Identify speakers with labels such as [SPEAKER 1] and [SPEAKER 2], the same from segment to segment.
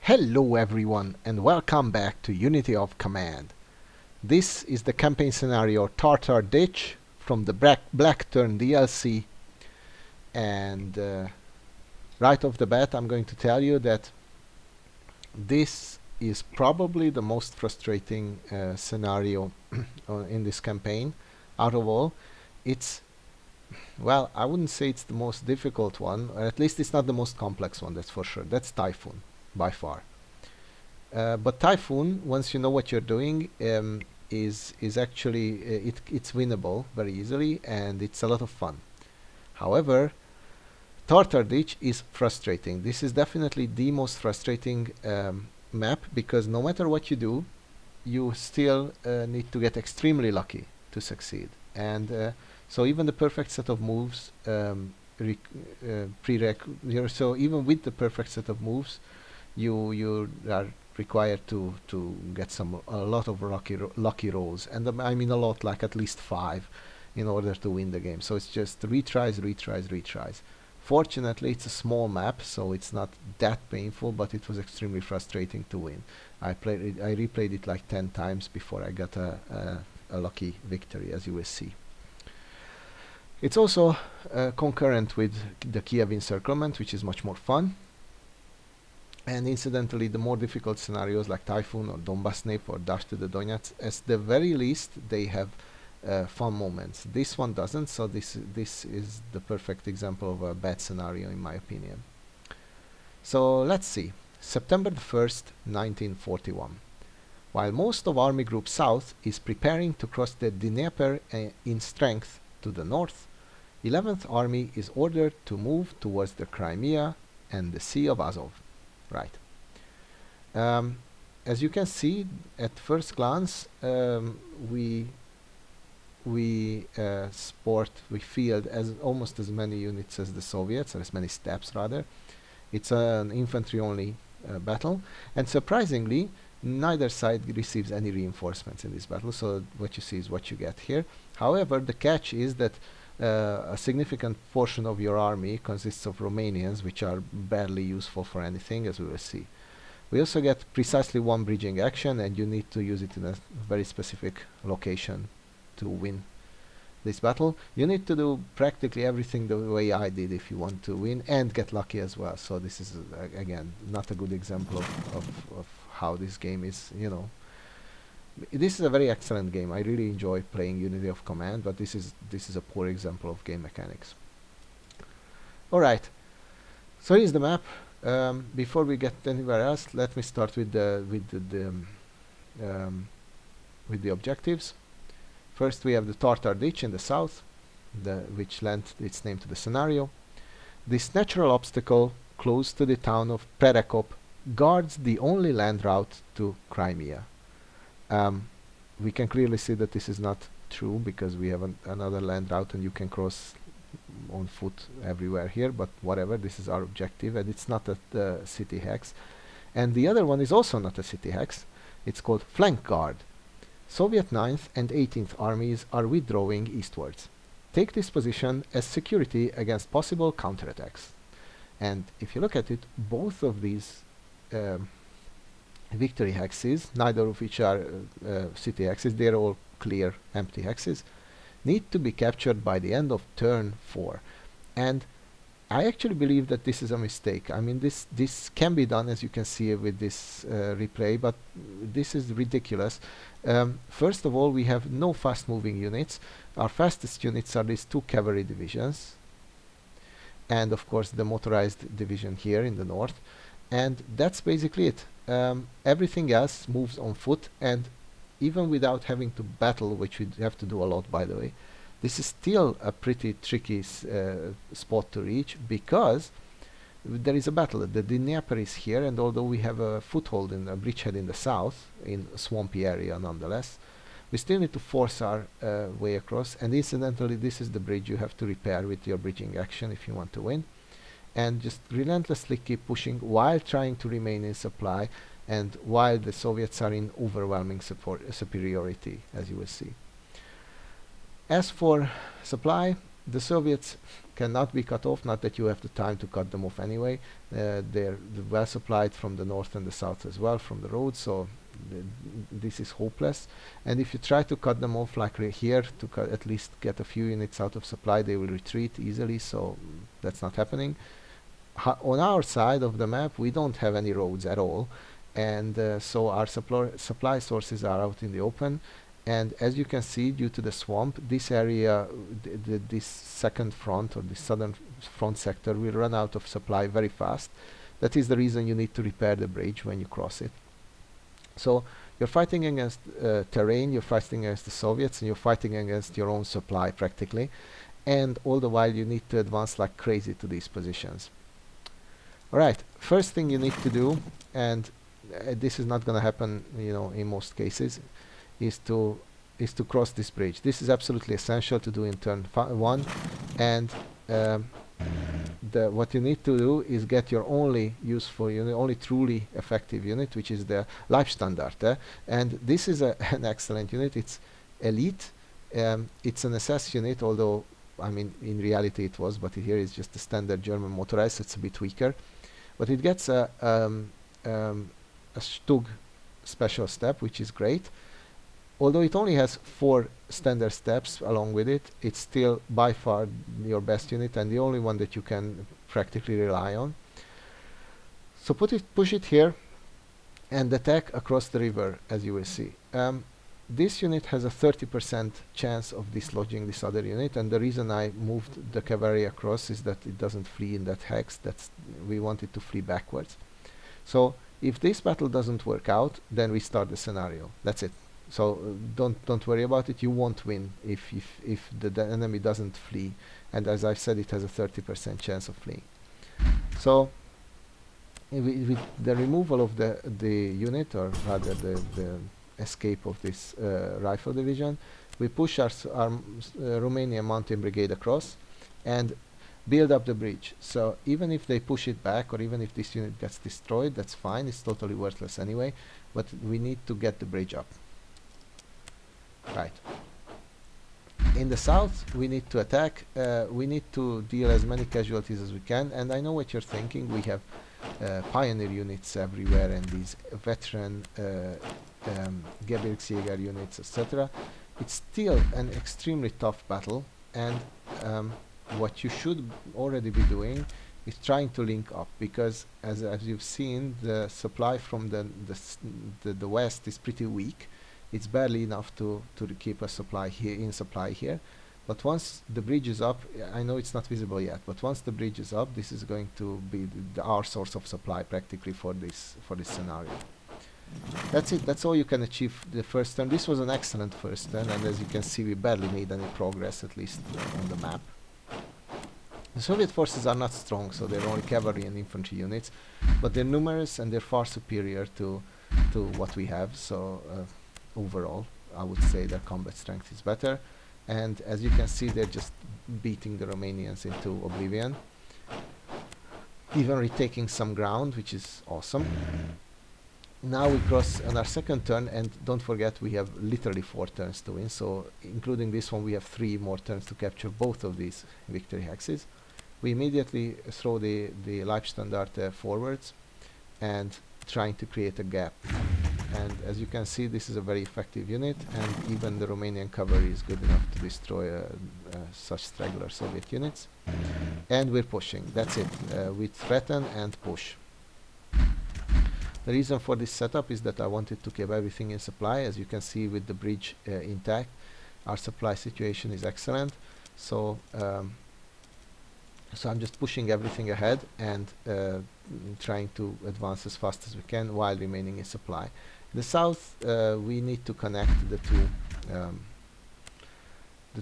[SPEAKER 1] Hello everyone and welcome back to Unity of Command. This is the campaign scenario Tartar Ditch from the Blackturn DLC, and right off the bat I'm going to tell you that this is probably the most frustrating scenario in this campaign out of all. It's, well, I wouldn't say it's the most difficult one, or at least it's not the most complex one, that's for sure. That's Typhoon, by far. But Typhoon, once you know what you're doing, is actually it's winnable very easily, and it's a lot of fun. However, Tartar Ditch is frustrating. This is definitely the most frustrating map, because no matter what you do, you still need to get extremely lucky to succeed. And so even the perfect set of moves, so even with the perfect set of moves, you are required to get a lot of lucky rolls, and I mean a lot, like at least 5, in order to win the game. So it's just retries. Fortunately, it's a small map, so it's not that painful, but it was extremely frustrating to win. I replayed it like 10 times before I got a lucky victory, as you will see. It's also concurrent with the Kiev encirclement, which is much more fun. And incidentally, the more difficult scenarios like Typhoon or Donbass Nip or Dash to the Donetsk, at the very least, they have fun moments. This one doesn't, so this is the perfect example of a bad scenario, in my opinion. So let's see. September the 1st, 1941. While most of Army Group South is preparing to cross the Dnieper in strength to the north, 11th Army is ordered to move towards the Crimea and the Sea of Azov. Right. As you can see at first glance, we field as almost as many units as the Soviets, or as many steps rather. It's an infantry only battle, and surprisingly neither side receives any reinforcements in this battle, so what you see is what you get here. However, the catch is that a significant portion of your army consists of Romanians, which are barely useful for anything, as we will see. We also get precisely one bridging action, and you need to use it in a very specific location to win this battle. You need to do practically everything the way I did if you want to win, and get lucky as well. So this is again not a good example of how this game is, This is a very excellent game. I really enjoy playing Unity of Command, but this is a poor example of game mechanics. Alright, so here's the map. Before we get anywhere else, let me start with the objectives. First, we have the Tartar Ditch in the south, which lent its name to the scenario. This natural obstacle close to the town of Perekop guards the only land route to Crimea. We can clearly see that this is not true, because we have another land route and you can cross on foot everywhere here, but whatever, this is our objective, and it's not a city hex. And the other one is also not a city hex. It's called Flank Guard. Soviet 9th and 18th armies are withdrawing eastwards. Take this position as security against possible counterattacks. And if you look at it, both of these victory hexes, neither of which are city hexes, they're all clear empty hexes, need to be captured by the end of turn 4. And I actually believe that this is a mistake. I mean, this can be done, as you can see with this replay, but this is ridiculous. First of all, we have no fast moving units. Our fastest units are these 2 cavalry divisions, and of course the motorized division here in the north, and that's basically it. Everything else moves on foot, and even without having to battle, which we have to do a lot, by the way, this is still a pretty tricky spot to reach, because there is a battle. The Dnieper is here, and although we have a foothold in a bridgehead in the south, in a swampy area nonetheless, we still need to force our way across. And incidentally, this is the bridge you have to repair with your bridging action if you want to win. And just relentlessly keep pushing while trying to remain in supply, and while the Soviets are in overwhelming superiority, as you will see. As for supply, The Soviets cannot be cut off, not that you have the time to cut them off anyway. They're well supplied from the north and the south as well from the road, so this is hopeless. And if you try to cut them off like here to at least get a few units out of supply, they will retreat easily, so that's not happening. On our side of the map we don't have any roads at all, and so our supply sources are out in the open. And as you can see, due to the swamp, this area, this second front or the southern front sector will run out of supply very fast. That is the reason you need to repair the bridge when you cross it. So you're fighting against terrain, you're fighting against the Soviets, and you're fighting against your own supply practically. And all the while you need to advance like crazy to these positions. Alright, first thing you need to do, and this is not going to happen, you know, in most cases, is to cross this bridge. This is absolutely essential to do in turn 1, and what you need to do is get your only useful unit, only truly effective unit, which is the Leibstandarte. And this is an excellent unit. It's elite. It's an SS unit, although I mean in reality it was, but here is just a standard German motorized, so it's a bit weaker. But it gets a Stug special step, which is great. Although it only has 4 standard steps along with it, it's still by far your best unit and the only one that you can practically rely on. So push it here and attack across the river, as you will see. This unit has a 30% chance of dislodging this other unit, and the reason I moved the cavalry across is that it doesn't flee in that hex. We want it to flee backwards. So if this battle doesn't work out, then we start the scenario. That's it. So don't worry about it. You won't win if the enemy doesn't flee, and as I said, it has a 30% chance of fleeing. So with the removal of the unit, or rather the escape of this rifle division, we push our Romanian mountain brigade across and build up the bridge. So even if they push it back, or even if this unit gets destroyed, that's fine. It's totally worthless anyway, but we need to get the bridge up. Right. In the south, we need to attack. We need to deal as many casualties as we can. And I know what you're thinking. We have pioneer units everywhere, and these veteran Gebirgsjäger units, etc. It's still an extremely tough battle, and what you should already be doing is trying to link up, because as you've seen, the supply from the west is pretty weak. It's barely enough to keep a supply here, but once the bridge is up, I know it's not visible yet, but once the bridge is up, this is going to be our source of supply practically for this scenario. That's it. That's all you can achieve the first turn. This was an excellent first turn, and as you can see, we barely made any progress, at least on the map. The Soviet forces are not strong, so they're only cavalry and infantry units, but they're numerous and they're far superior to what we have. So overall, I would say their combat strength is better, and as you can see, they're just beating the Romanians into oblivion, even retaking some ground, which is awesome. Now we cross on our second turn, and don't forget we have literally 4 turns to win, so including this one we have 3 more turns to capture both of these victory hexes. We immediately throw the Leibstandarte forwards and trying to create a gap. And as you can see, this is a very effective unit, and even the Romanian cavalry is good enough to destroy such straggler Soviet units. And we're pushing. That's it. We threaten and push. The reason for this setup is that I wanted to keep everything in supply. As you can see, with the bridge intact, our supply situation is excellent. So I'm just pushing everything ahead and trying to advance as fast as we can while remaining in supply. In the south, we need to connect the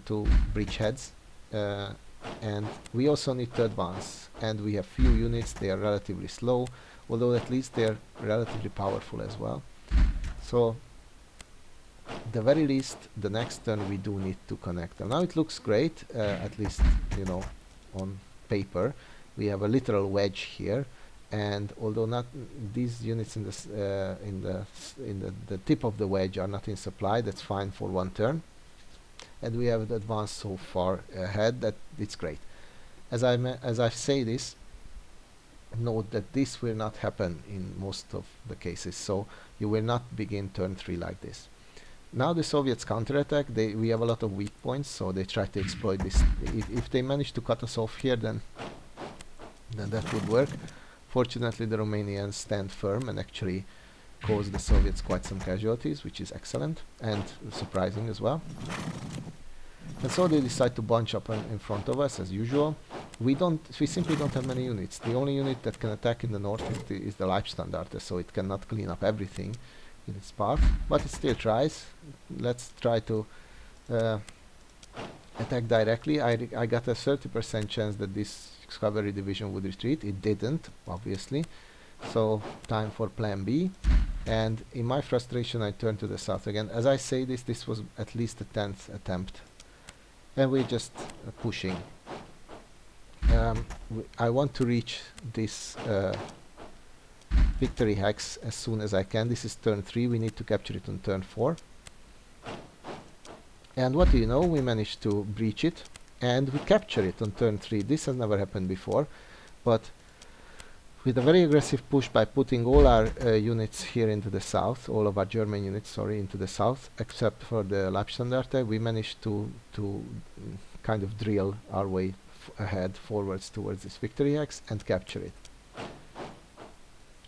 [SPEAKER 1] two bridgeheads, and we also need to advance. And we have few units; they are relatively slow, although at least they are relatively powerful as well. So, at the very least, the next turn we do need to connect them. Now it looks great, at least on paper. We have a literal wedge here. And although not these units in the tip of the wedge are not in supply, that's fine for 1 turn. and we have advanced so far ahead that it's great. As I say this, note that this will not happen in most of the cases, so you will not begin turn 3 like this. Now the Soviets counterattack. We have a lot of weak points, so they try to exploit this. If they manage to cut us off here, then that would work. Fortunately, the Romanians stand firm and actually cause the Soviets quite some casualties, which is excellent and surprising as well. And so they decide to bunch up in front of us as usual. We simply don't have many units. The only unit that can attack in the north is the Leibstandarte, so it cannot clean up everything in its path, but it still tries. Let's try to attack directly. I got a 30% chance that this cavalry division would retreat. It didn't, obviously, so time for plan B. And in my frustration, I turned to the south again. As I say this was at least the 10th attempt, and we're just pushing. I want to reach this victory hex as soon as I can. This is turn 3, we need to capture it on turn 4. And what do you know, we managed to breach it, and we capture it on turn 3. This has never happened before, but with a very aggressive push by putting all our units here into the south, all of our German units, sorry, into the south, except for the Leibstandarte, we managed to kind of drill our way ahead, forwards towards this victory hex, and capture it.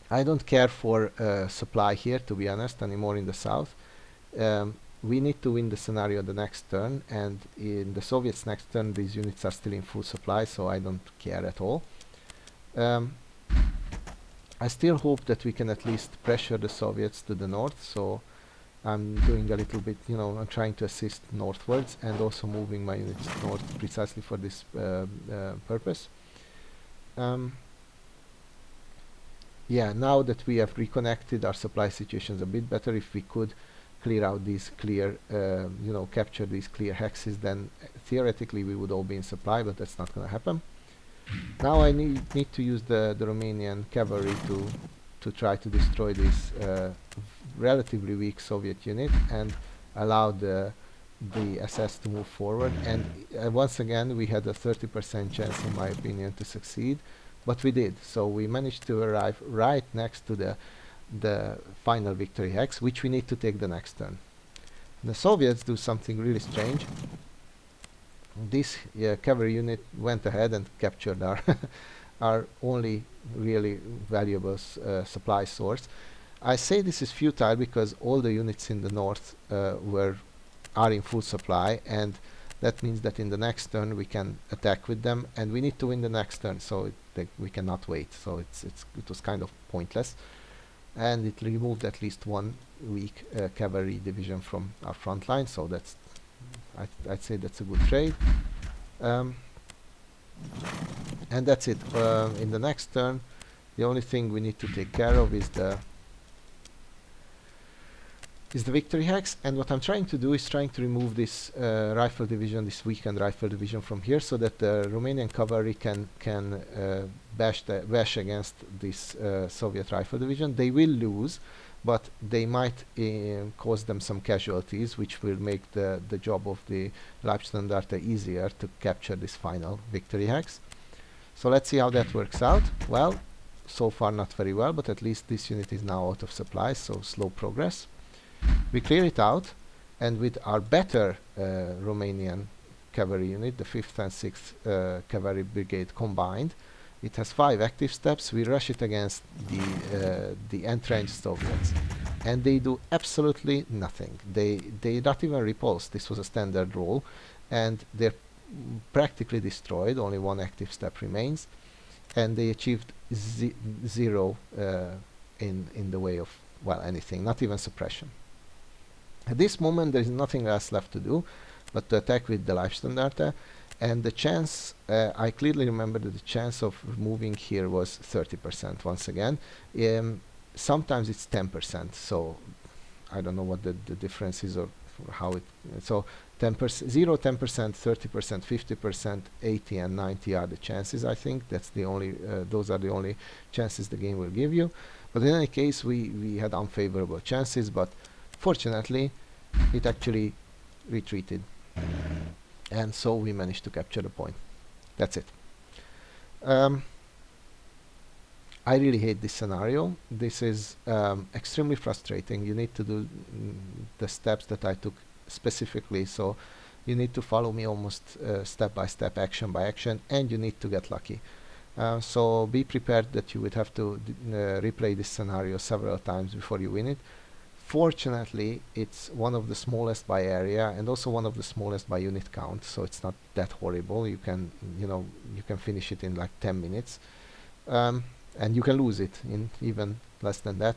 [SPEAKER 1] I don't care for supply here, to be honest, anymore in the south. We need to win the scenario the next turn, and in the Soviets' next turn these units are still in full supply, so I don't care at all. I still hope that we can at least pressure the Soviets to the north, so I'm doing a little bit, I'm trying to assist northwards and also moving my units north precisely for this purpose. Yeah, now that we have reconnected, our supply situation is a bit better. If we could clear out these clear, capture these clear hexes, then theoretically we would all be in supply, but that's not going to happen. Now I need to use the Romanian cavalry to try to destroy this relatively weak Soviet unit and allow the SS to move forward. And once again we had a 30% chance, in my opinion, to succeed, but we did. So we managed to arrive right next to the final victory hex, which we need to take the next turn. The Soviets do something really strange. This cavalry unit went ahead and captured our our only really valuable supply source. I say this is futile because all the units in the north are in full supply, and that means that in the next turn we can attack with them, and we need to win the next turn, so we cannot wait. So it was kind of pointless, and it removed at least one weak cavalry division from our front line. So that's I'd say that's a good trade. And that's it. In the next turn, the only thing we need to take care of is the victory hex. And what I'm trying to do is trying to remove this rifle division, this weakened rifle division from here, so that the Romanian cavalry can bash against this Soviet rifle division. They will lose, but they might cause them some casualties, which will make the job of the Leibstandarte easier to capture this final victory hex. So let's see how that works out. Well, so far not very well, but at least this unit is now out of supplies, so slow progress. We clear it out, and with our better Romanian cavalry unit, the 5th and 6th Cavalry Brigade combined, it has 5 active steps. We rush it against the entrenched Soviets, and they do absolutely nothing. They not even repulse. This was a standard roll, and they're practically destroyed. Only 1 active step remains, and they achieved 0 in the way of, well, anything, not even suppression. At this moment there is nothing else left to do but to attack with the Leibstandarte. And the chance, I clearly remember that the chance of moving here was 30% once again. Sometimes it's 10%, so I don't know what the difference is or how it... So 10%, 0, 10%, 30%, 50%, 80 and 90 are the chances, I think. That's the only, those are the only chances the game will give you. But in any case, we had unfavorable chances, but fortunately it actually retreated. And so we managed to capture the point. That's it. Um, I really hate this scenario. This is extremely frustrating. You need to do the steps that I took specifically. So you need to follow me almost step by step, action by action, and you need to get lucky. So be prepared that you would have to replay this scenario several times before you win it. Fortunately, it's one of the smallest by area and also one of the smallest by unit count, so it's not that horrible. You can, you can finish it in like 10 minutes. Um, and you can lose it in even less than that.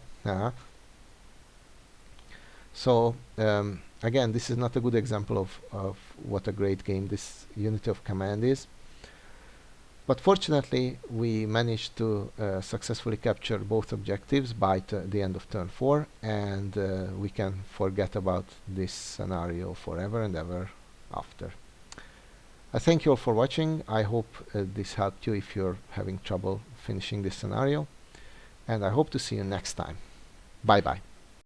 [SPEAKER 1] So again, this is not a good example of what a great game this Unity of Command is. But fortunately, we managed to successfully capture both objectives by the end of turn 4, and we can forget about this scenario forever and ever after. I thank you all for watching. I hope this helped you if you're having trouble finishing this scenario, and I hope to see you next time. Bye bye.